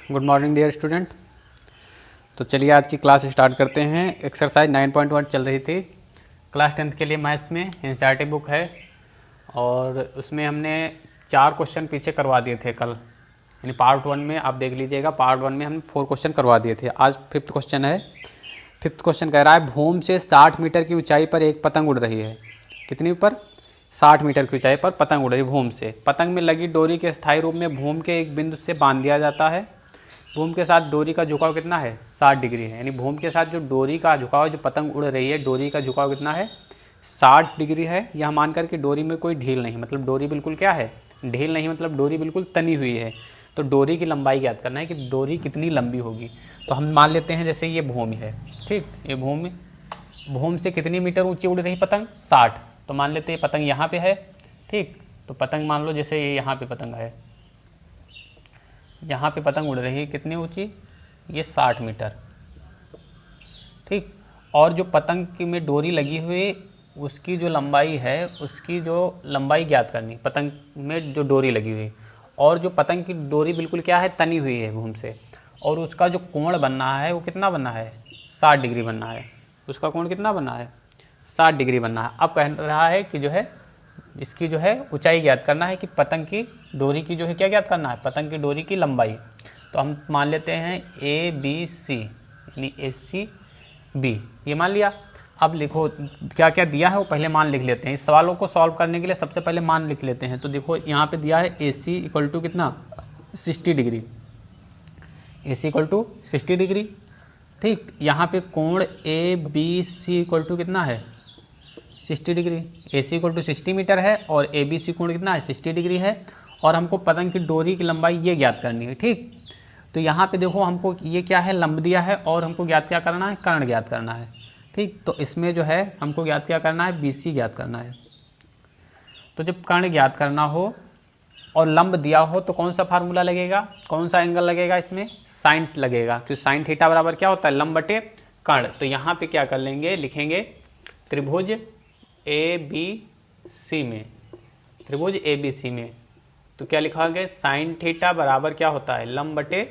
Good morning dear student. तो चलिए आज की क्लास स्टार्ट करते हैं। एक्सरसाइज 9.1 चल रही थी क्लास 10th के लिए मैथ्स में। एनसीईआरटी बुक है और उसमें हमने 4 क्वेश्चन पीछे करवा दिए थे कल, यानी पार्ट 1 में आप देख लीजिएगा। पार्ट 1 में हमने 4 क्वेश्चन करवा दिए थे। आज 5th क्वेश्चन है। 5th क्वेश्चन कह रहा है भूमि से 60 मीटर की ऊंचाई पर एक पतंग उड़ रही है। कितनी ऊपर? 60 मीटर की ऊंचाई पर पतंग उड़ रही है भूमि से। पतंग में लगी डोरी के स्थायी रूप में भूमि के एक बिंदु से बांध दिया जाता है। भूमि के साथ डोरी का झुकाव कितना है? 60 डिग्री है। यानी भूमि के साथ जो डोरी का झुकाव, जो पतंग उड़ रही है, डोरी का झुकाव कितना है? 60 डिग्री है। यह मानकर कि डोरी में कोई ढील नहीं, मतलब डोरी बिल्कुल क्या है? ढील नहीं, मतलब डोरी बिल्कुल तनी हुई है। तो डोरी की लंबाई ज्ञात करना है कि डोरी कितनी लंबी होगी। तो हम मान लेते हैं जैसे ये भूमि है, ठीक, ये भूमि से कितनी मीटर ऊंची उड़ रही पतंग? 60। तो मान लेते हैं पतंग यहाँ पे है, ठीक। तो पतंग मान लो जैसे ये यहाँ पे पतंग है, यहाँ पे पतंग उड़ रही है, कितनी ऊंची? ये 60 मीटर, ठीक। और जो पतंग की में डोरी लगी हुई उसकी जो लंबाई है, उसकी जो लंबाई ज्ञात करनी, पतंग में जो डोरी लगी हुई, और जो पतंग की डोरी बिल्कुल क्या है? तनी हुई है भूमि से, और उसका जो कोण बनना है वो कितना बनना है? 60 डिग्री बनना है। उसका कोण कितना बनना है? 60 डिग्री बनना है। अब कह रहा है कि जो है इसकी जो है ऊंचाई ज्ञात करना है कि पतंग की डोरी की जो है क्या ज्ञात करना है? पतंग की डोरी की लंबाई। तो हम मान लेते हैं ए बी सी, यानी ए सी बी, ये मान लिया। अब लिखो क्या क्या दिया है वो पहले मान लिख लेते हैं। इस सवालों को सॉल्व करने के लिए सबसे पहले मान लिख लेते हैं। तो देखो यहाँ पे दिया है ए सी इक्वल टू कितना? 60 degree. A C equal to 60 degree, ठीक। यहाँ पे कोण A B C equal to कितना है? 60 degree. A C equal to 60 metre है और ए बी सी कोण कितना है? 60 डिग्री है। और हमको पतंग की डोरी की लंबाई ये ज्ञात करनी है, ठीक। तो यहाँ पे देखो हमको ये क्या है? लंब दिया है, और हमको ज्ञात क्या करना है? कर्ण ज्ञात करना है, ठीक। तो इसमें जो है हमको ज्ञात क्या करना है? बी सी ज्ञात करना है। तो जब कर्ण ज्ञात करना हो और लंब दिया हो तो कौन सा फार्मूला लगेगा? कौन सा एंगल लगेगा इसमें? साइन लगेगा, क्योंकि साइन थीटा बराबर क्या होता है? लंब बटे कर्ण। तो यहाँ पे क्या कर लेंगे? लिखेंगे त्रिभुज ए बी सी में, त्रिभुज ए बी सी में तो क्या लिखाओगे? साइन थीटा बराबर क्या होता है? लंब बटे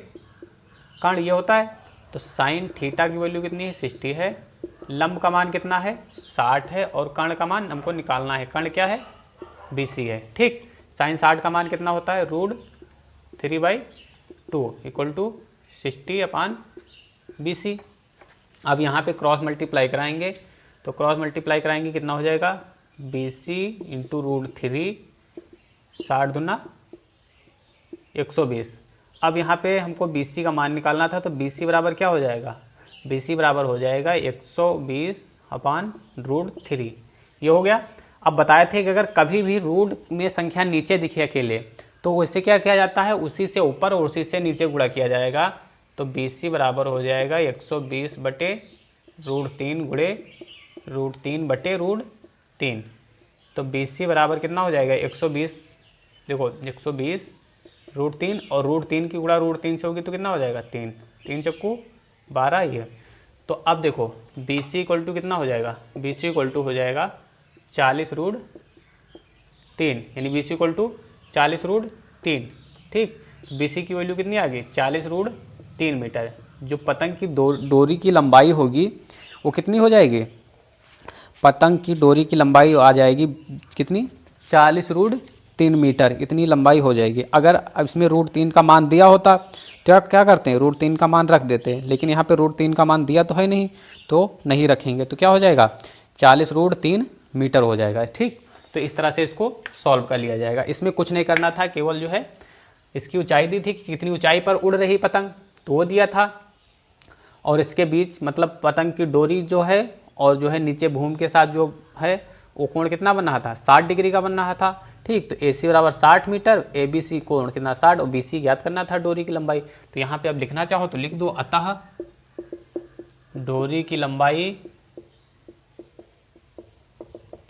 कर्ण, ये होता है। तो साइन थीटा की वैल्यू कितनी है? 60 है। लंब का मान कितना है? 60 है। और कर्ण का मान हमको निकालना है। कर्ण क्या है? बी सी है, ठीक। साइन 60 का मान कितना होता है? √3/2 इक्वल टू 60/BC। अब यहाँ पे क्रॉस मल्टीप्लाई कराएंगे, तो क्रॉस मल्टीप्लाई कराएंगे कितना हो जाएगा? BC इंटू √3, 60 दूना 120। अब यहाँ पे हमको BC का मान निकालना था, तो BC बराबर क्या हो जाएगा? BC बराबर हो जाएगा 120/√3। ये हो गया। अब बताए थे कि अगर कभी भी रूट में संख्या नीचे दिखे अकेले तो वैसे क्या किया जाता है? उसी से ऊपर और उसी से नीचे गुणा किया जाएगा। तो BC बराबर हो जाएगा 120/√3 गुणे √3/√3। तो BC बराबर कितना हो जाएगा? 120, देखो 120/√3, और √3 की गुणा √3 से होगी तो कितना हो जाएगा? 3, 3 चक्कू 12 ये। तो अब देखो BC इक्वल टू कितना हो जाएगा? BC इक्वल टू हो जाएगा 40√3, यानी BC इक्वल टू 40√3, ठीक। BC की वैल्यू कितनी आ गई? 40√3 मीटर। जो पतंग की डोरी की लंबाई होगी वो कितनी हो जाएगी? पतंग की डोरी की लंबाई आ जाएगी कितनी? 40√3 मीटर, इतनी लंबाई हो जाएगी। अगर इसमें √3 का मान दिया होता तो क्या करते हैं? √3 का मान रख देते हैं, लेकिन यहाँ पे √3 का मान दिया तो है नहीं, तो नहीं रखेंगे। तो क्या हो जाएगा? 40√3 मीटर हो जाएगा, ठीक। तो इस तरह से इसको सॉल्व कर लिया जाएगा। इसमें कुछ नहीं करना था, केवल जो है इसकी ऊंचाई दी थी कि कितनी ऊंचाई पर उड़ रही पतंग, तो वो दिया था। और इसके बीच मतलब पतंग की डोरी जो है और जो है नीचे भूमि के साथ जो है वो कोण कितना बन रहा था? 60 डिग्री का बन रहा था, ठीक। तो AC बराबर 60 मीटर, ABC कोण कितना? 60, और BC ज्ञात करना था डोरी की लंबाई। तो यहाँ पे अब लिखना चाहो तो लिख दो, अतः डोरी की लंबाई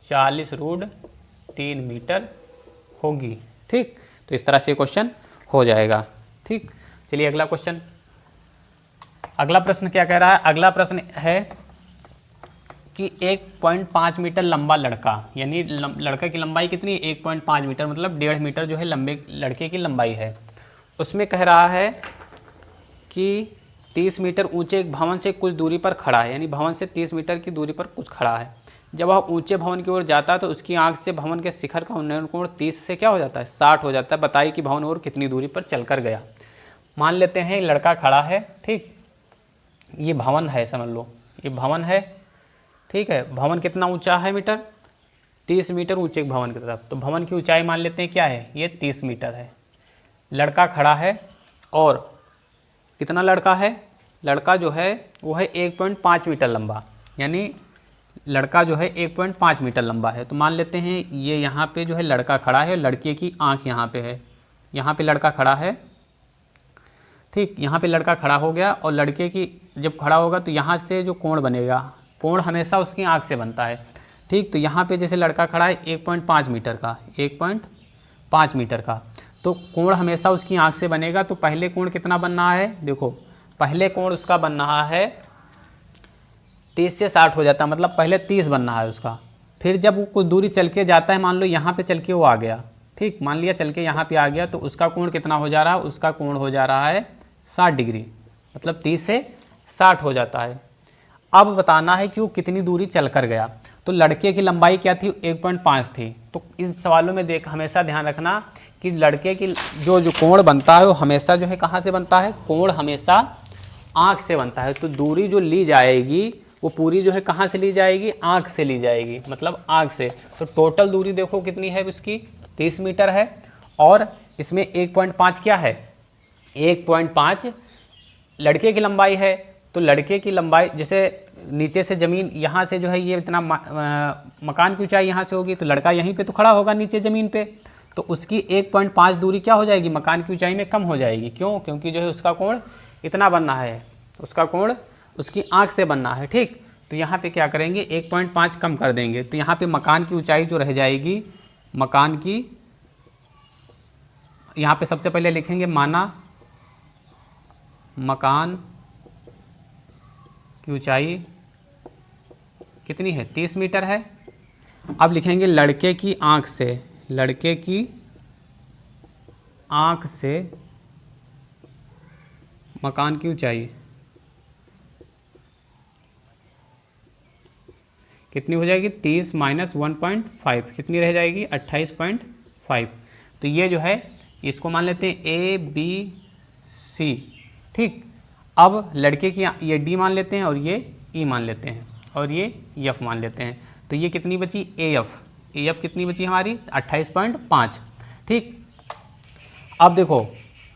40√3 मीटर होगी, ठीक। तो इस तरह से क्वेश्चन हो जाएगा, ठीक। चलिए अगला क्वेश्चन। अगला प्रश्न क्या कह रहा है? अगला प्रश्न है कि 1.5 मीटर लंबा लड़का, यानी लड़का की लंबाई कितनी? 1.5 मीटर, मतलब 1.5 मीटर जो है लंबे लड़के की लंबाई है। उसमें कह रहा है कि 30 मीटर ऊंचे एक भवन से कुछ दूरी पर खड़ा है, यानी भवन से 30 मीटर की दूरी पर कुछ खड़ा है। जब वह ऊंचे भवन की ओर जाता है तो उसकी आंख से भवन के शिखर का उन्नयन कोण 30 से क्या हो जाता है, 60 हो जाता है। बताइए कि भवन और कितनी दूरी पर चलकर गया। मान लेते हैं लड़का खड़ा है, ठीक, ये भवन है, समझ लो ये भवन है, ठीक है। भवन कितना ऊंचा है मीटर, 30 मीटर ऊंचे एक भवन की तरफ, तो भवन की ऊंचाई मान लेते हैं क्या है, ये 30 मीटर है। लड़का खड़ा है और कितना लड़का है, लड़का जो है वो है 1.5 मीटर लंबा, यानी लड़का जो है 1.5 मीटर लंबा है। तो मान लेते हैं ये यहाँ पे जो है लड़का खड़ा है, लड़के की आँख यहाँ पे है, यहाँ पे लड़का खड़ा है, ठीक, यहाँ पे लड़का खड़ा हो गया और लड़के की जब खड़ा होगा तो यहाँ से जो कोण बनेगा, कोण हमेशा उसकी आँख से बनता है, ठीक। तो यहाँ पे जैसे लड़का खड़ा है 1.5 मीटर का, 1.5 मीटर का, तो कोण हमेशा उसकी आँख से बनेगा। तो पहले कोण कितना बन रहा है, देखो पहले कोण उसका बन रहा है 30 से 60 हो जाता है, मतलब पहले 30 बन रहा है उसका। फिर जब वो कुछ दूरी चल के जाता है, मान लो यहाँ पे चल के वो आ गया, ठीक, मान लिया चल के यहाँ पे आ गया, तो उसका कोण कितना हो जा रहा है, उसका कोण हो जा रहा है 60 डिग्री, मतलब 30 से 60 हो जाता है। अब बताना है कि वो कितनी दूरी चल कर गया। तो लड़के की लंबाई क्या थी, 1.5 थी। तो इन सवालों में देख हमेशा ध्यान रखना कि लड़के की जो कोण बनता है वो हमेशा जो है कहाँ से बनता है, कोण हमेशा आँख से बनता है। तो दूरी जो ली जाएगी वो पूरी जो है कहाँ से ली जाएगी, आँख से ली जाएगी, मतलब आँख से। तो टोटल दूरी देखो कितनी है उसकी, 30 मीटर है, और इसमें 1.5 क्या है, 1.5 लड़के की लंबाई है। तो लड़के की लंबाई जैसे नीचे से ज़मीन यहाँ से जो है ये इतना मकान की ऊंचाई यहाँ से होगी, तो लड़का यहीं पे तो खड़ा होगा नीचे ज़मीन पे, तो उसकी 1.5 दूरी क्या हो जाएगी, मकान की ऊंचाई में कम हो जाएगी। क्यों, क्योंकि जो है उसका कोण इतना बनना है, उसका कोण उसकी आँख से बनना है, ठीक। तो यहाँ पे क्या करेंगे, 1.5 कम कर देंगे, तो यहाँ पे मकान की ऊंचाई जो रह जाएगी, मकान की, यहाँ पे सबसे पहले लिखेंगे माना मकान की ऊंचाई कितनी है, 30 मीटर है। अब लिखेंगे लड़के की आँख से, लड़के की आँख से मकान की ऊंचाई कितनी हो जाएगी, 30 माइनस 1.5 कितनी रह जाएगी, 28.5। तो ये जो है इसको मान लेते हैं ए बी सी, ठीक। अब लड़के की ये डी मान लेते हैं और ये ई मान लेते हैं और ये एफ मान लेते हैं। तो ये कितनी बची, ए एफ कितनी बची हमारी, 28.5, ठीक। अब देखो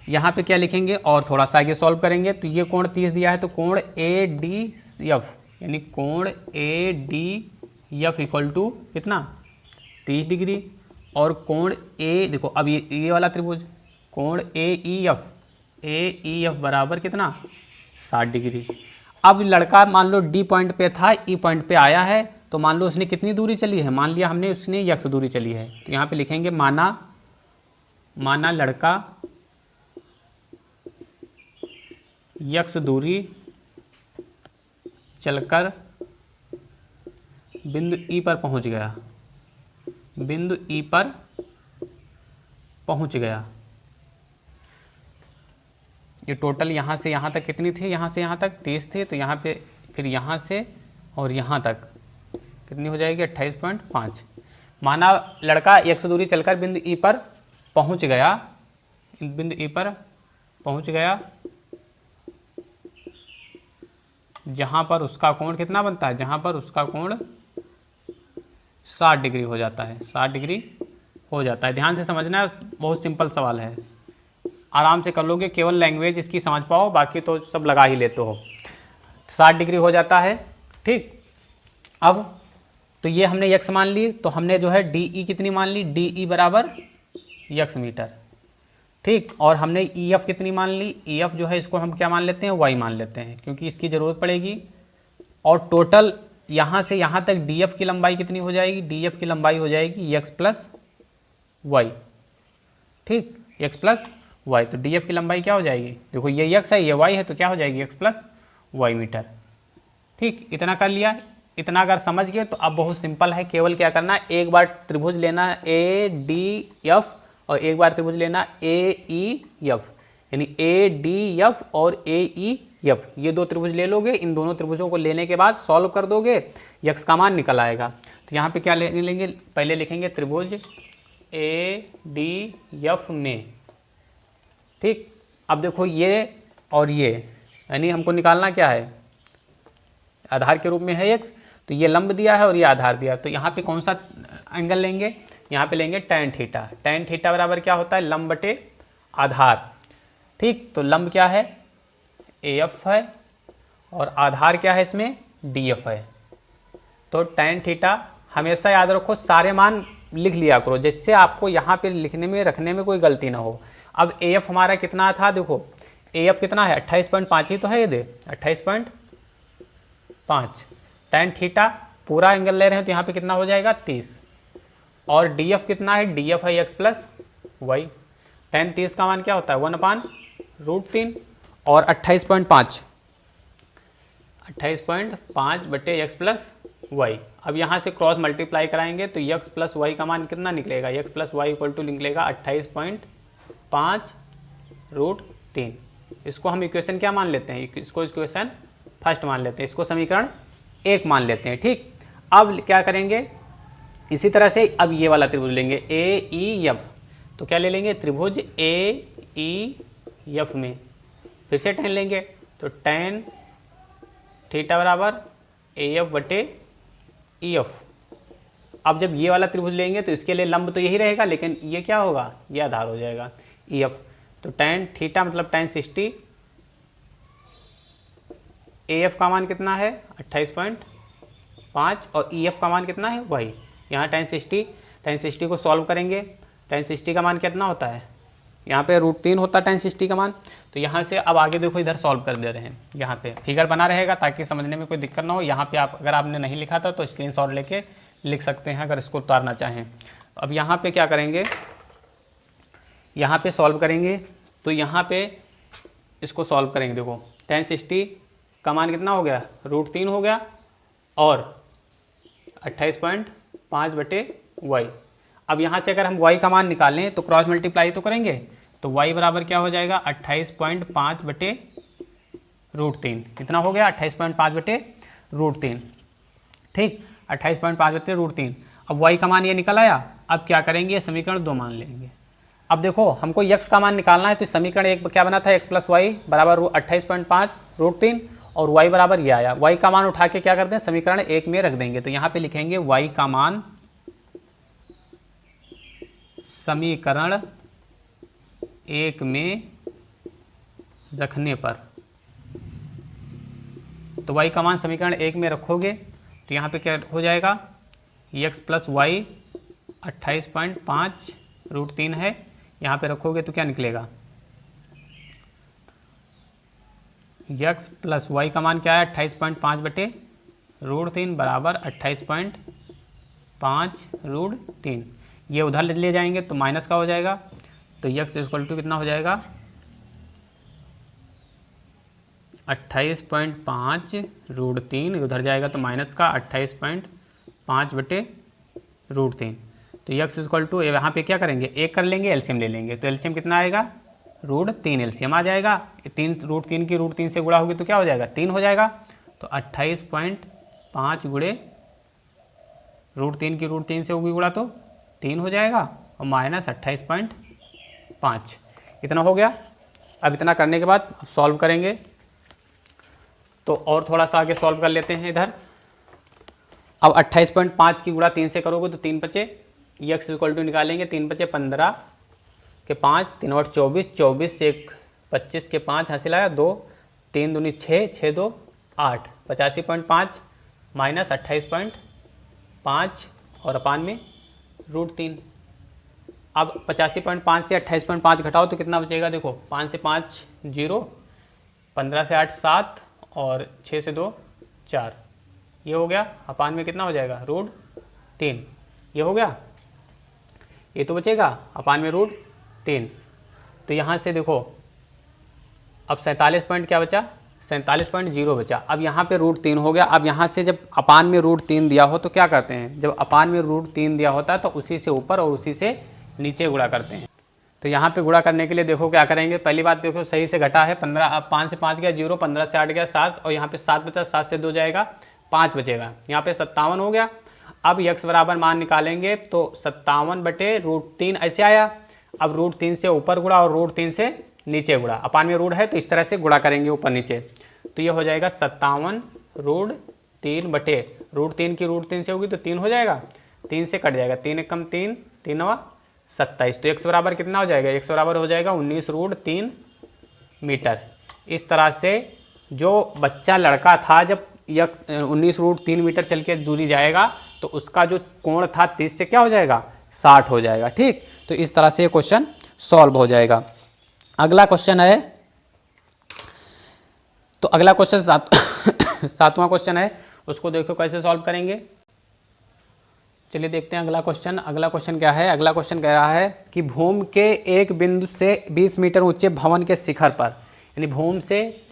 यहाँ पे क्या लिखेंगे, और थोड़ा सा आगे सॉल्व करेंगे। तो ये कोण 30 दिया है, तो कोण ए डी एफ, यानी कोण A D F equal to कितना, 30 डिग्री। और कोण ए, देखो अब ये वाला त्रिभुज, कोण ए ई एफ बराबर कितना, 60 डिग्री। अब लड़का मान लो डी पॉइंट पे था, ई पॉइंट पे आया है, तो मान लो उसने कितनी दूरी चली है, मान लिया हमने उसने यक्स दूरी चली है। तो यहाँ पे लिखेंगे माना लड़का यक्स दूरी चलकर बिंदु ई पर पहुँच गया, बिंदु ई पर पहुँच गया। ये टोटल यहाँ से यहाँ तक कितनी थी, यहाँ से यहाँ तक 30 थी, तो यहाँ पे फिर यहाँ से और यहाँ तक कितनी हो जाएगी, 28.5। माना लड़का एक सौ दूरी चलकर बिंदु ई पर पहुँच गया, बिंदु ई पर पहुँच गया जहाँ पर उसका कोण कितना बनता है, जहाँ पर उसका कोण 60 डिग्री हो जाता है, 60 डिग्री हो जाता है। ध्यान से समझना है, बहुत सिंपल सवाल है, आराम से कर लोगे, केवल लैंग्वेज इसकी समझ पाओ, बाकी तो सब लगा ही लेते हो। 60 डिग्री हो जाता है, ठीक। अब तो ये हमने यक्स मान ली, तो हमने जो है डी ई कितनी मान ली, डी ई बराबर यक्स मीटर, ठीक। और हमने ई एफ कितनी मान ली, ई एफ जो है इसको हम क्या मान लेते हैं, वाई मान लेते हैं, क्योंकि इसकी ज़रूरत पड़ेगी। और टोटल यहाँ से यहाँ तक डी एफ की लंबाई कितनी हो जाएगी, डी एफ की लंबाई हो जाएगी यक्स प्लस वाई, ठीक, यक्स प्लस वाई। तो डी एफ की लंबाई क्या हो जाएगी, देखो ये यक्स है ये वाई है, तो क्या हो जाएगी यक्स प्लस वाई मीटर, ठीक। इतना कर लिया, इतना अगर समझ गए तो अब बहुत सिंपल है, केवल क्या करना है, एक बार त्रिभुज लेना ए डी एफ और एक बार त्रिभुज लेना ए ई एफ। यानी ADF और AEF ये दो त्रिभुज ले लोगे। इन दोनों त्रिभुजों को लेने के बाद सॉल्व कर दोगे, यक्स का मान निकल आएगा। तो यहाँ पे क्या ले लेंगे, पहले लिखेंगे त्रिभुज ADF में, ठीक। अब देखो ये और ये, यानी हमको निकालना क्या है, आधार के रूप में है x, तो ये लंब दिया है और ये आधार दिया है। तो यहाँ पे कौन सा एंगल लेंगे, यहाँ पे लेंगे tan थीटा। tan थीटा बराबर क्या होता है, लंब बटे आधार, ठीक। तो लंब क्या है, AF है और आधार क्या है इसमें, DF है। तो tan थीटा हमेशा याद रखो, सारे मान लिख लिया करो जिससे आपको यहाँ पे लिखने में रखने में कोई गलती ना हो। अब AF हमारा कितना था, देखो AF कितना है, 28.5 ही तो है, ये दे 28.5। tan थीटा पूरा एंगल ले रहे हैं तो यहाँ पे कितना हो जाएगा, 30। और DF कितना है, DF है x प्लस वाई। tan 30 का मान क्या होता है, 1/√3 और 28.5 बटे x प्लस वाई। अब यहाँ से क्रॉस मल्टीप्लाई कराएंगे तो x प्लस वाई का मान कितना निकलेगा, x plus y equal to निकलेगा 28.5√3। इसको हम इक्वेशन क्या मान लेते हैं, इसको इक्वेशन फर्स्ट मान लेते हैं, इसको समीकरण 1 मान लेते हैं, ठीक। अब क्या करेंगे, इसी तरह से अब ये वाला त्रिभुज लेंगे AEF। तो क्या ले लेंगे, त्रिभुज AEF में फिर से tan लेंगे, तो tan थीटा बराबर AF बटे EF। अब जब ये वाला त्रिभुज लेंगे तो इसके लिए लंब तो यही रहेगा, लेकिन ये क्या होगा, ये आधार हो जाएगा EF। तो tan थीटा मतलब tan 60, AF का मान कितना है 28.5 और EF का मान कितना है वही, यहाँ tan 60 को सॉल्व करेंगे। tan 60 का मान कितना होता है, यहाँ पे √3 होता है tan 60 का मान। तो यहाँ से अब आगे देखो इधर सॉल्व कर दे रहे हैं, यहाँ पे फिगर बना रहेगा ताकि समझने में कोई दिक्कत ना हो। यहाँ पे आप अगर आपने नहीं लिखा था तो स्क्रीनशॉट लेके लिख सकते हैं अगर इसको उतारना चाहें। अब यहाँ पे क्या करेंगे, यहाँ पे सॉल्व करेंगे, तो यहाँ पे इसको सॉल्व करेंगे। देखो tan 60 का मान कितना हो गया, √3 हो गया और 28.5 बटे वाई। अब यहाँ से अगर हम y का मान निकालें तो क्रॉस मल्टीप्लाई तो करेंगे, तो y बराबर क्या हो जाएगा 28.5 बटे √3। कितना हो गया 28.5 बटे √3, ठीक। 28.5 बटे √3। अब y का मान ये निकल आया। अब क्या करेंगे, समीकरण 2 मान लेंगे। अब देखो हमको x का मान निकालना है, तो समीकरण 1 क्या बना था, x प्लस वाई बराबर 28.5 √3 और y बराबर ये आया। y का मान उठा के क्या करते हैं, समीकरण 1 में रख देंगे। तो यहाँ पे लिखेंगे y का मान समीकरण 1 में रखने पर, तो y का मान समीकरण 1 में रखोगे तो यहाँ पे क्या हो जाएगा, x प्लस वाई 28.5 √3 है, यहाँ पे रखोगे तो क्या निकलेगा, x प्लस वाई का मान क्या है 28.5 बटे √3 बराबर 28.5 √3। ये उधर ले जाएंगे तो माइनस का हो जाएगा, तो x इक्वल टू कितना हो जाएगा 28.5 √3, उधर जाएगा तो माइनस का 28.5 बटे √3। तो x इक्वल टू यहाँ पे क्या करेंगे, 1 कर लेंगे, एलसीएम ले लेंगे। तो एलसीएम कितना आएगा, √3 एलसीएम आ जाएगा। 3 √3 की √3 से गुणा होगी तो क्या हो जाएगा, 3 हो जाएगा। तो 28.5 गुणे √3 की √3 से होगी गुणा तो 3 हो जाएगा और माइनस 28.5 इतना हो गया। अब इतना करने के बाद सॉल्व करेंगे, तो और थोड़ा सा आगे सॉल्व कर लेते हैं इधर। अब 28.5 की गुणा 3 से करोगे तो 3 बचे, x इक्वल टू निकालेंगे, 3 बचे 15 के 5, 3 और 24, 24 से 1 25 के 5 हासिल आया 2, 3 दूनी 6, 6 2 8, 85.5 माइनस 28.5 और अपान में √3। अब 85.5 से 28.5 घटाओ तो कितना बचेगा, देखो 5 से 5 0, 15 से 8 7 और 6 से 2 4, ये हो गया। अपान में कितना हो जाएगा, √3, ये हो गया। ये तो बचेगा अपान में √3। तो यहाँ से देखो अब 47 पॉइंट क्या बचा, 47.0 बचा। अब यहाँ पे √3 हो गया। अब यहाँ से जब अपान में √3 दिया हो तो क्या करते हैं, जब अपान में √3 दिया होता है तो उसी से ऊपर और उसी से नीचे गुणा करते हैं। तो यहाँ पे गुणा करने के लिए देखो क्या करेंगे, पहली बात देखो सही से घटा है 15, 5 से 5 गया 0, 15 से 8 गया 7, और यहाँ पे 7 बचा, 7 से 2 जाएगा 5 बचेगा, यहाँ पे 57 हो गया। अब x बराबर मान निकालेंगे तो 57/√3 ऐसे आया। अब √3 से ऊपर गुणा और √3 से नीचे गुणा, अपान में रूट है तो इस तरह से गुणा करेंगे ऊपर नीचे, तो ये हो जाएगा 57√3/√3 की √3 से होगी तो 3 हो जाएगा, 3 से कट जाएगा, 3 एकम 3, 3 नवा 27, तो x बराबर कितना हो जाएगा, x बराबर हो जाएगा 19√3 मीटर। इस तरह से जो बच्चा लड़का था जब 19√3 मीटर चल के दूरी जाएगा तो उसका जो कोण था 30 से क्या हो जाएगा, 60 हो जाएगा। ठीक, तो इस तरह से ये क्वेश्चन सॉल्व हो जाएगा। अगला क्वेश्चन है, तो अगला क्वेश्चन सातवां क्वेश्चन है, उसको देखो कैसे सॉल्व करेंगे। चलिए देखते हैं अगला क्वेश्चन। अगला क्वेश्चन क्या है, अगला क्वेश्चन कह रहा है कि भूमि के एक बिंदु से 20 मीटर ऊंचे भवन के शिखर पर, यानी भूमि से,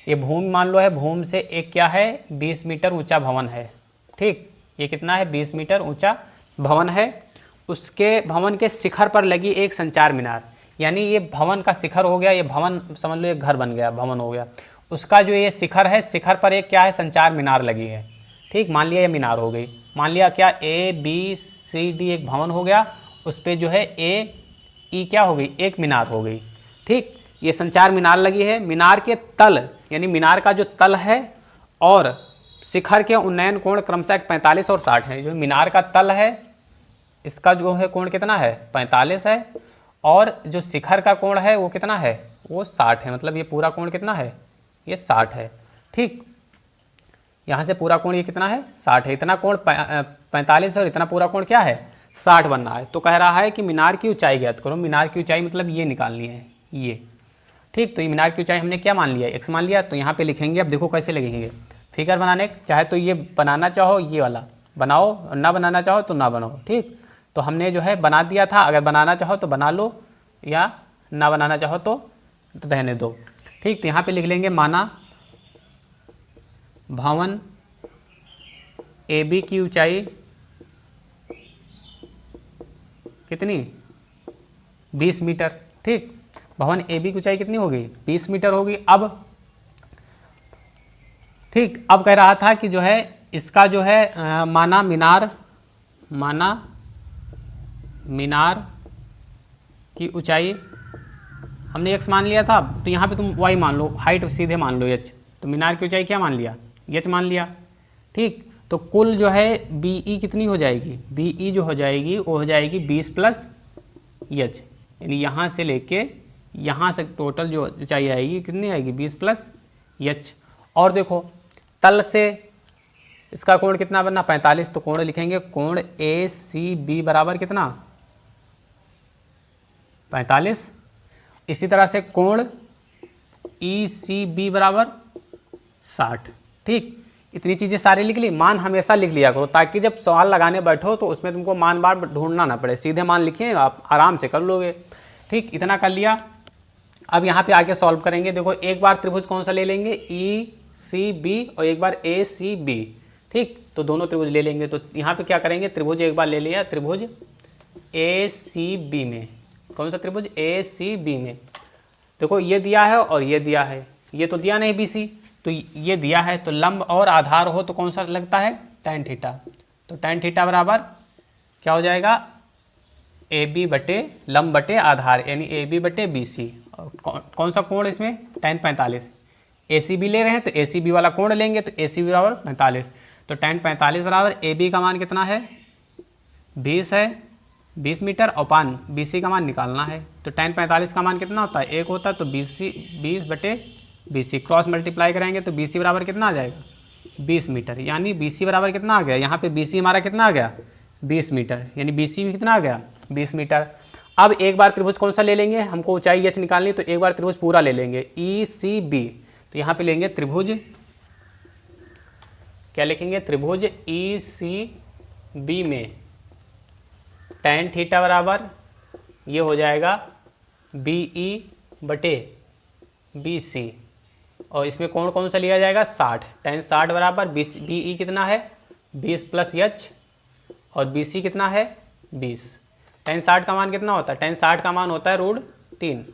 ये भूमि मान लो है, भूमि से एक क्या है 20 मीटर ऊंचा भवन है। ठीक, ये कितना है 20 मीटर ऊंचा भवन है, उसके भवन के शिखर पर लगी एक संचार मीनार, यानी ये भवन का शिखर हो गया, ये भवन समझ लो एक घर बन गया, भवन हो गया, उसका जो ये शिखर है, शिखर पर एक क्या है संचार मीनार लगी है। ठीक, मान लिया ये मीनार हो गई, मान लिया क्या ABCD एक भवन हो गया, उस पर जो है AE क्या हो गई, एक मीनार हो गई। ठीक, ये संचार मीनार लगी है, मीनार के तल, यानी मीनार का जो तल है और शिखर के उन्नयन कोण क्रमशः 45 और 60 है। जो मीनार का तल है इसका जो है कोण कितना है 45 है, और जो शिखर का कोण है वो कितना है, वो 60 है, मतलब ये पूरा कोण कितना है, ये 60 है। ठीक, यहाँ से पूरा कोण ये कितना है 60 है, इतना कोण 45 और इतना पूरा कोण क्या है 60 बनना है। तो कह रहा है कि मीनार की ऊंचाई ज्ञात करो, मीनार की ऊंचाई मतलब ये निकालनी है ये। ठीक, तो ये मीनार की ऊंचाई हमने क्या मान लिया, x मान लिया, तो यहाँ पे लिखेंगे। अब देखो कैसे लिखेंगे, फिगर बनाने, चाहे तो ये बनाना चाहो ये वाला बनाओ, और ना बनाना चाहो तो ना बनाओ। ठीक, तो हमने जो है बना दिया था, अगर बनाना चाहो तो बना लो या ना बनाना चाहो तो रहने दो। ठीक, तो यहाँ पे लिख लेंगे माना भवन AB की ऊंचाई कितनी 20 मीटर। ठीक, भवन AB की ऊंचाई कितनी होगी 20 मीटर होगी। अब ठीक, अब कह रहा था कि जो है इसका जो है माना मीनार की ऊंचाई हमने x मान लिया था, तो यहाँ पे तुम y मान लो, हाइट सीधे मान लो h, तो मीनार की ऊंचाई क्या मान लिया h मान लिया। ठीक, तो कुल जो है BE कितनी हो जाएगी, BE जो हो जाएगी वो हो जाएगी 20 + h, यानी यहाँ से लेके यहाँ से टोटल जो ऊंचाई आएगी कितनी आएगी 20 + h। और देखो तल से इसका कोण कितना बनना 45, तो कोण लिखेंगे कोण ACB बराबर कितना 45। इसी तरह से कोण ECB बराबर 60। ठीक, इतनी चीज़ें सारी लिख ली, मान हमेशा लिख लिया करो ताकि जब सवाल लगाने बैठो तो उसमें तुमको मान बार ढूंढना ना पड़े, सीधे मान लिखिएगा आप आराम से कर लोगे। ठीक, इतना कर लिया। अब यहाँ पे आके सॉल्व करेंगे। देखो एक बार त्रिभुज कौन सा ले लेंगे ECB और एक बार ACB। ठीक, तो दोनों त्रिभुज ले लेंगे। तो यहाँ पे क्या करेंगे, त्रिभुज एक बार ले लिया, त्रिभुज ACB में, कौन सा त्रिभुज ACB में, देखो ये दिया है और ये दिया है, ये तो दिया नहीं BC, तो ये दिया है, तो लंब और आधार हो तो कौन सा लगता है tan थीटा। तो tan थीटा बराबर क्या हो जाएगा AB बटे लंब बटे आधार, यानी AB बटे BC। और कौन सा कोण इसमें tan 45, ACB ले रहे हैं तो ACB वाला कोण लेंगे, तो ACB बराबर 45, तो tan 45 बराबर AB का मान कितना है 20 है, 20 मीटर, और पान BC का मान निकालना है। तो tan 45 का मान कितना होता है 1 होता है, तो 20 बटे BC क्रॉस मल्टीप्लाई करेंगे तो BC बराबर कितना आ जाएगा 20 मीटर, यानी BC बराबर कितना आ गया, यहाँ पे BC हमारा कितना आ गया 20 मीटर, यानी BC भी कितना आ गया 20 मीटर। अब एक बार त्रिभुज कौन सा ले लेंगे, हमको ऊंचाई h निकालनी, तो एक बार त्रिभुज पूरा ले लेंगे ECB। तो यहाँ पे लेंगे त्रिभुज, क्या लिखेंगे त्रिभुज ECB में tan थीटा बराबर ये हो जाएगा BE बटे BC, और इसमें कोण कौन सा लिया जाएगा 60, tan 60 बराबर BE कितना है 20 + h और BC कितना है 20, tan 60 का मान कितना होता है? tan 60 का मान होता है √3,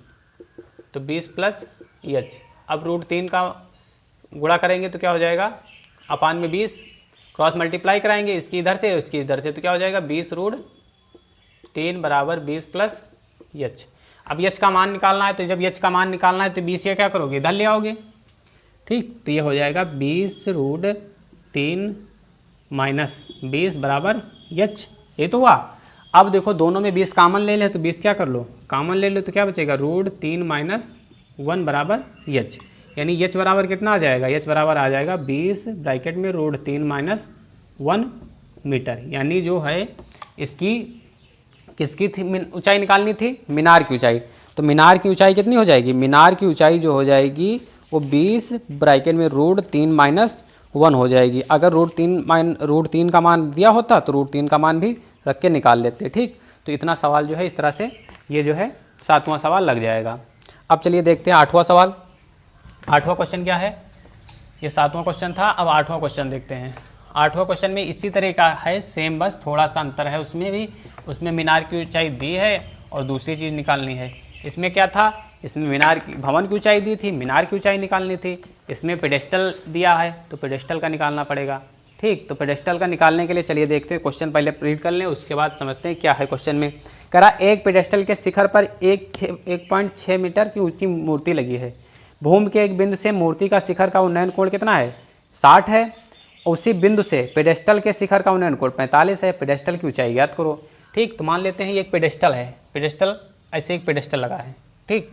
तो 20 प्लस h। अब √3 का गुणा करेंगे तो क्या हो जाएगा? अपान में 20, क्रॉस मल्टीप्लाई कराएंगे इसकी इधर से उसकी इधर से, तो क्या हो जाएगा? 20√3 बराबर 20 प्लस h। अब h का मान निकालना है, तो जब h का मान निकालना है तो 20 ये क्या करोगे? इधर ले आओगे, ठीक। तो ये हो जाएगा 20√3 माइनस 20 बराबर h। ये तो हुआ। अब देखो दोनों में 20 कॉमन ले ले, तो 20 क्या कर लो? कॉमन ले लो, तो क्या बचेगा? √3 माइनस 1 बराबर h। यानी h बराबर कितना आ जाएगा? h बराबर आ जाएगा 20 ब्रैकेट में √3 माइनस 1 मीटर। यानी जो है इसकी किसकी थी ऊंचाई निकालनी थी? मीनार की ऊंचाई। तो मीनार की ऊंचाई कितनी हो जाएगी? मीनार की ऊंचाई जो हो जाएगी वो 20 ब्रैकेट में √3 माइनस 1 हो जाएगी। अगर √3 का मान दिया होता तो √3 का मान भी रख के निकाल लेते, ठीक। तो इतना सवाल जो है इस तरह से ये जो है 7वां सवाल लग जाएगा। अब चलिए देखते हैं 8वां सवाल। 8वां क्वेश्चन क्या है? ये 7वां क्वेश्चन था, अब 8वां क्वेश्चन देखते हैं। 8वां क्वेश्चन में इसी तरह का है, सेम, बस थोड़ा सा अंतर है उसमें भी। उसमें मीनार की ऊंचाई दी है और दूसरी चीज़ निकालनी है। इसमें क्या था? इसमें मीनार की भवन की ऊंचाई दी थी, मीनार की ऊंचाई निकालनी थी। इसमें पेडेस्टल दिया है तो पेडेस्टल का निकालना पड़ेगा, ठीक। तो पेडेस्टल का निकालने के लिए चलिए देखते हैं, क्वेश्चन पहले रीड कर लें, उसके बाद समझते हैं क्या है क्वेश्चन में। कह रहा एक पेडेस्टल के शिखर पर 1.6 मीटर की ऊंची मूर्ति लगी है। भूमि के एक बिंदु से मूर्ति का शिखर का उन्नयन कोण कितना है? 60 है। उसी बिंदु से पेडेस्टल के शिखर का उन्नयन कोण 45 है। पेडेस्टल की ऊंचाई ज्ञात करो, ठीक। तो मान लेते हैं ये एक पेडेस्टल है, पेडेस्टल ऐसे एक पेडेस्टल लगा है, ठीक।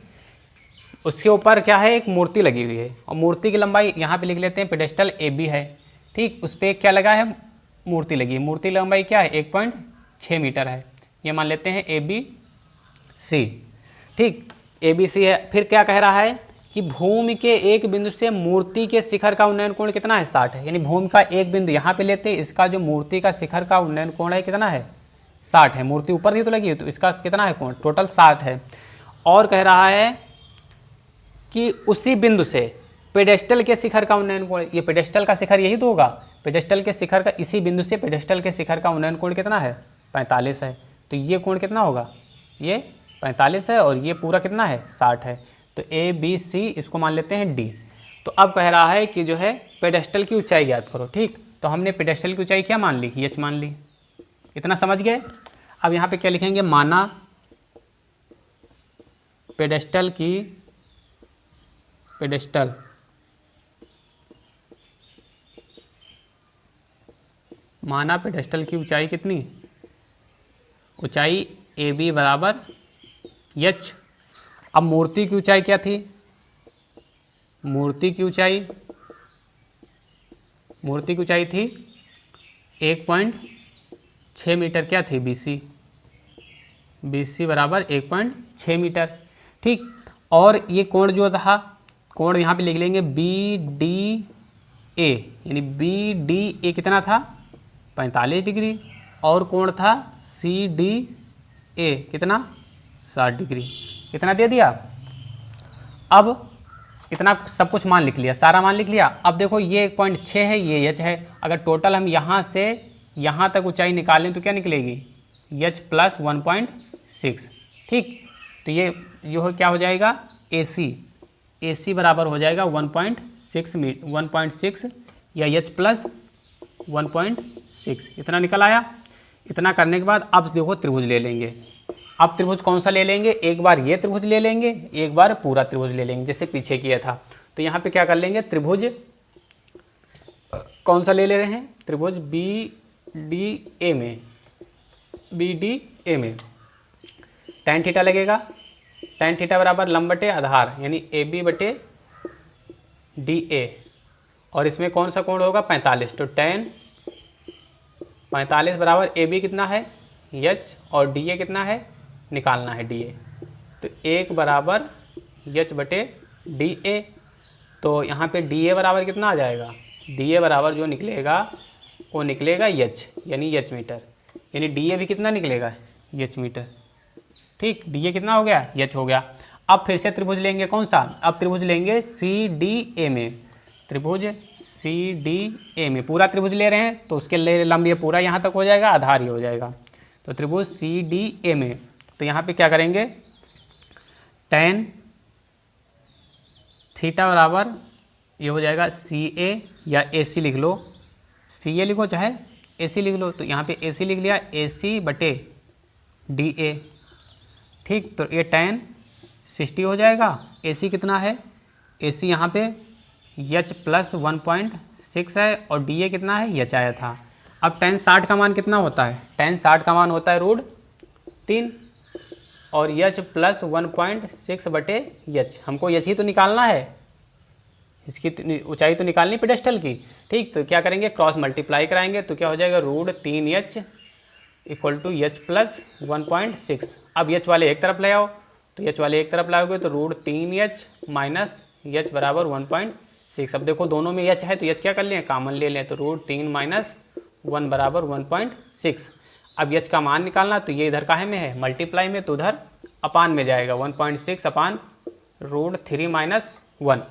उसके ऊपर क्या है? एक मूर्ति लगी हुई है और मूर्ति की लंबाई यहाँ पे लिख लेते हैं पेडेस्टल AB है, ठीक। उस पर क्या लगा है? मूर्ति लगी है। मूर्ति लंबाई क्या है? 1.6 मीटर है। ये मान लेते हैं ABC, ठीक। ABC है। फिर क्या कह रहा है कि भूमि के एक बिंदु से मूर्ति के शिखर का उन्नयन कोण कितना है? 60 है। यानी भूमि का एक बिंदु यहाँ पे लेते हैं, इसका जो मूर्ति का शिखर का उन्नयन कोण है कितना है? 60 है। मूर्ति ऊपर ही तो लगी है, तो इसका कितना है कोण? टोटल 60 है। और कह रहा है कि उसी बिंदु से पेडेस्टल के शिखर का उन्नयन कोण, ये पेडेस्टल का शिखर यही तो होगा। पेडेस्टल के शिखर का इसी बिंदु से पेडेस्टल के शिखर का उन्नयन कोण कितना है? 45 है। तो ये कोण कितना होगा? ये 45 है और ये पूरा कितना है? 60 है। तो ABC इसको मान लेते हैं D। तो अब कह रहा है कि जो है पेडेस्टल की ऊंचाई ज्ञात करो, ठीक। तो हमने पेडेस्टल की ऊंचाई क्या मान ली? h मान ली। इतना समझ गए? अब यहाँ पे क्या लिखेंगे? माना पेडेस्टल की माना पेडेस्टल की ऊंचाई कितनी? ऊंचाई AB बराबर h। अब मूर्ति की ऊंचाई क्या थी? मूर्ति की ऊंचाई थी 1.6 मीटर। क्या थी? BC बराबर 1.6 मीटर, ठीक। और ये कोण जो था, कोण यहाँ पे लिख लेंगे BDA, यानी BDA कितना था? 45 डिग्री। और कोण था CDA कितना? 60 डिग्री। इतना दे दिया। अब इतना सब कुछ मान लिख लिया, सारा मान लिख लिया। अब देखो ये 1.6 है, ये h है। अगर टोटल हम यहाँ से यहाँ तक ऊंचाई निकालें तो क्या निकलेगी? h प्लस 1.6, ठीक। तो ये क्या हो जाएगा? AC बराबर हो जाएगा 1.6 या h प्लस 1.6। इतना निकल आया। इतना करने के बाद अब देखो त्रिभुज ले लेंगे। अब त्रिभुज कौन सा ले लेंगे? एक बार ये त्रिभुज ले लेंगे, एक बार पूरा त्रिभुज ले लेंगे, जैसे पीछे किया था। तो यहाँ पे क्या कर लेंगे? त्रिभुज कौन सा ले रहे हैं? त्रिभुज BDA में tan थीटा लगेगा। tan थीटा बराबर लंब बटे आधार, यानी AB बटे DA। और इसमें कौन सा कोण होगा? 45। तो tan 45 बराबर AB कितना है? h, और DA कितना है? निकालना है DA। तो 1 बराबर h बटे DA। तो यहाँ पे DA बराबर कितना आ जाएगा? DA बराबर जो निकलेगा वो निकलेगा h, यानी h मीटर। यानी DA भी कितना निकलेगा? h मीटर, ठीक। DA कितना हो गया? h हो गया। अब फिर से त्रिभुज लेंगे, कौन सा? अब त्रिभुज लेंगे CDA में। त्रिभुज CDA में पूरा त्रिभुज ले रहे हैं तो उसके लिए लंब ये पूरा यहाँ तक हो जाएगा, आधार ये हो जाएगा। तो त्रिभुज CDA में, तो यहाँ पे क्या करेंगे, tan थीटा बराबर ये हो जाएगा CA या AC लिख लो, CA लिखो चाहे AC लिख लो, तो यहाँ पे AC लिख लिया, AC बटे DA। ठीक, तो ये tan 60 हो जाएगा। AC कितना है, AC यहाँ पे H प्लस 1.6 है और DA कितना है, H आया था। अब tan 60 का मान कितना होता है, tan 60 का मान होता है √3 और H प्लस 1.6 बटे H, हमको H ही तो निकालना है, इसकी ऊंचाई तो निकालनी पेडेस्टल की। ठीक, तो क्या करेंगे, क्रॉस मल्टीप्लाई कराएंगे, तो क्या हो जाएगा √3H equal to H plus 1.6। अब H वाले एक तरफ ले आओ, तो H वाले एक तरफ लाओगे तो √3H माइनस H बराबर 1.6। अब देखो दोनों में H है तो H क्या कर लें, कॉमन ले लें, तो √3 माइनस 1 बराबर 1.6। अब H का मान निकालना, तो ये इधर काहे में है, मल्टीप्लाई में, तो उधर अपान में जाएगा, 1.6 अपान √3 माइनस 1।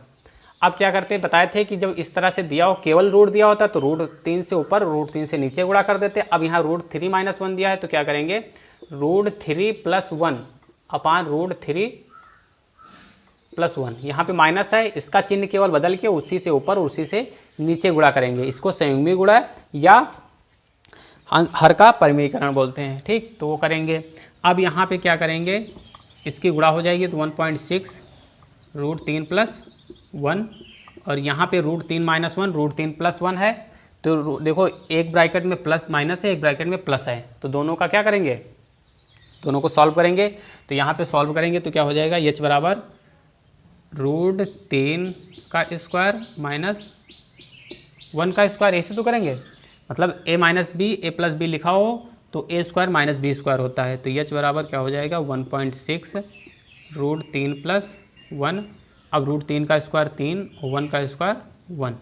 अब क्या करते हैं, बताए थे कि जब इस तरह से दिया हो, केवल रूट दिया होता तो √3 से ऊपर √3 से नीचे गुणा कर देते। अब यहाँ √3 माइनस 1 दिया है तो क्या करेंगे, √3 प्लस 1 अपान √3 प्लस 1। यहाँ पे माइनस है, इसका चिन्ह केवल बदल के उसी से ऊपर उसी से नीचे गुणा करेंगे, इसको संयुग्मी गुणा या हर का परिमीकरण बोलते हैं। ठीक, तो वो करेंगे। अब यहाँ पे क्या करेंगे, इसकी गुणा हो जाएगी तो 1.6 √3 प्लस 1 और यहाँ पे √3 माइनस 1 √3 प्लस 1 है, तो देखो एक ब्रैकेट में प्लस माइनस है, एक ब्रैकेट में प्लस है, तो दोनों का क्या करेंगे, दोनों को सॉल्व करेंगे। तो यहाँ पे सॉल्व करेंगे तो क्या हो जाएगा, H बराबर √3 का स्क्वायर माइनस 1 का स्क्वायर, ऐसे तो करेंगे, मतलब a minus B A plus B लिखा हो तो a square minus B square होता है। तो H बराबर क्या हो जाएगा 1.6 √3 प्लस 1, अब √3 का स्क्वायर 3 और 1 का स्क्वायर 1,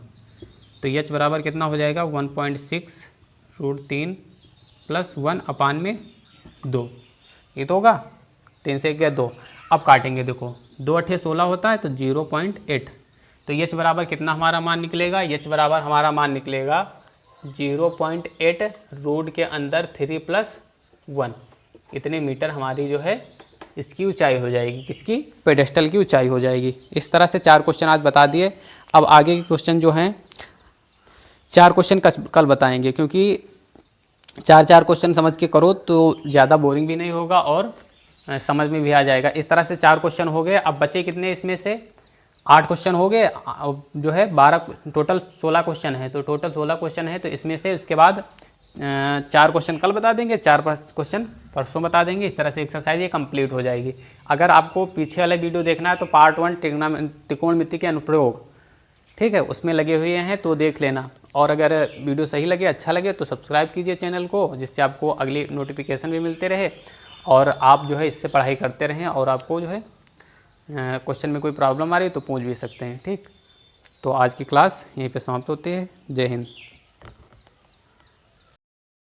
तो H बराबर कितना हो जाएगा 1.6 √3 प्लस 1 अपान में 2, ये तो होगा, 3 से 1 गया 2। अब काटेंगे, देखो 2 8 16 होता है तो 0.8, तो H बराबर कितना हमारा मान निकलेगा, H बराबर हमारा मान निकलेगा 0.8 रूट के अंदर 3 प्लस 1, इतने मीटर हमारी जो है इसकी ऊंचाई हो जाएगी, किसकी, पेडेस्टल की ऊंचाई हो जाएगी। इस तरह से 4 क्वेश्चन आज बता दिए। अब आगे के क्वेश्चन जो हैं 4 क्वेश्चन कल बताएंगे, क्योंकि 4 क्वेश्चन समझ के करो तो ज़्यादा बोरिंग भी नहीं होगा और समझ में भी आ जाएगा। इस तरह से 4 क्वेश्चन हो गए। अब बचे कितने, इसमें से 8 क्वेश्चन हो गए, जो है 12, टोटल 16 क्वेश्चन है, तो टोटल 16 क्वेश्चन है, तो इसमें से उसके बाद 4 क्वेश्चन कल बता देंगे, 4 क्वेश्चन परसों बता देंगे। इस तरह से एक्सरसाइज ये कंप्लीट हो जाएगी। अगर आपको पीछे वाला वीडियो देखना है तो पार्ट 1 त्रिकोणमिति के अनुप्रयोग, ठीक है, उसमें लगे हुए हैं तो देख लेना। और अगर वीडियो सही लगे, अच्छा लगे तो सब्सक्राइब कीजिए चैनल को, जिससे आपको अगली नोटिफिकेशन भी मिलते रहे और आप जो है इससे पढ़ाई करते रहें। और आपको जो है क्वेश्चन में कोई प्रॉब्लम आ रही है तो पूछ भी सकते हैं। ठीक, तो आज की क्लास यहीं पे समाप्त होती है। जय हिंद।